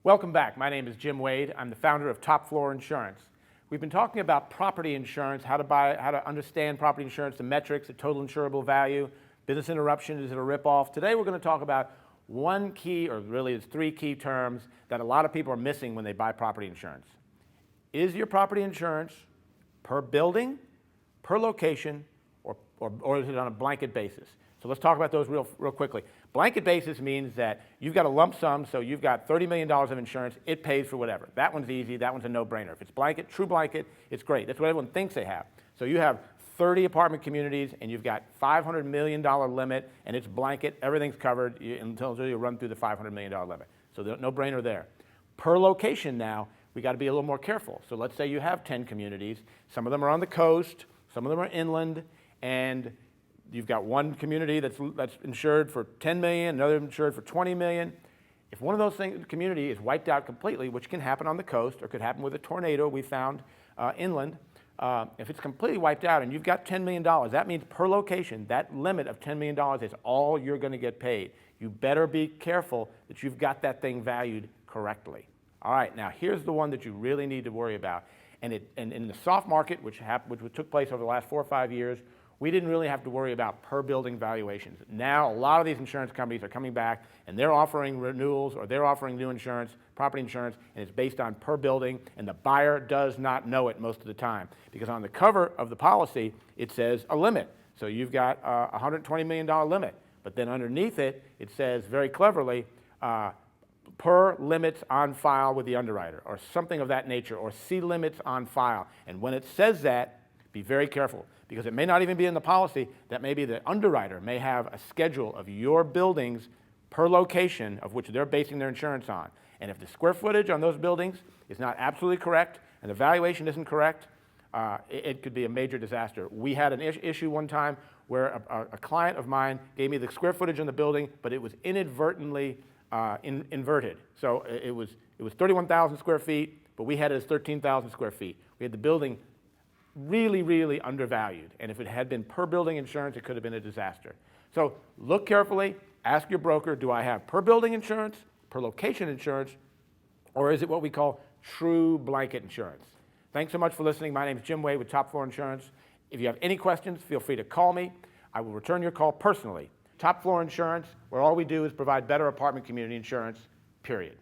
Welcome back. My name is Jim Wade. I'm the founder of Top Floor Insurance. We've been talking about property insurance, how to understand property insurance, the metrics, the total insurable value, business interruption, is it a ripoff? Today we're going to talk about one key, or really it's three key terms that a lot of people are missing when they buy property insurance. Is your property insurance per building, per location, or is it on a blanket basis? So let's talk about those real quickly. Blanket basis means that you've got a lump sum, so you've got $30 million of insurance, it pays for whatever. That one's easy, that one's a no-brainer. If it's blanket, true blanket, it's great. That's what everyone thinks they have. So you have 30 apartment communities and you've got $500 million limit and it's blanket, everything's covered until you run through the $500 million limit. So no-brainer there. Per location now, we got to be a little more careful. So let's say you have 10 communities, some of them are on the coast, some of them are inland, and you've got one community that's insured for $10 million, another insured for $20 million. If one of those community is wiped out completely, which can happen on the coast or could happen with a tornado we found inland, if it's completely wiped out and you've got $10 million, that means per location, that limit of $10 million is all you're going to get paid. You better be careful that you've got that thing valued correctly. All right, now here's the one that you really need to worry about. And in the soft market, which took place over the last 4 or 5 years, we didn't really have to worry about per building valuations. Now, a lot of these insurance companies are coming back and they're offering renewals or they're offering new insurance, property insurance, and it's based on per building, and the buyer does not know it most of the time. Because on the cover of the policy, it says a limit. So you've got a $120 million limit, but then underneath it, it says very cleverly, per limits on file with the underwriter, or something of that nature, or see limits on file. And when it says that, be very careful, because it may not even be in the policy. That maybe the underwriter may have a schedule of your buildings per location of which they're basing their insurance on. And if the square footage on those buildings is not absolutely correct and the valuation isn't correct, it could be a major disaster. We had an issue one time where a client of mine gave me the square footage on the building, but it was inadvertently inverted. So it was 31,000 square feet, but we had it as 13,000 square feet. We had the building really, really undervalued. And if it had been per building insurance, it could have been a disaster. So look carefully, ask your broker, do I have per building insurance, per location insurance, or is it what we call true blanket insurance? Thanks so much for listening. My name is Jim Wade with Top Floor Insurance. If you have any questions, feel free to call me. I will return your call personally. Top Floor Insurance, where all we do is provide better apartment community insurance, period.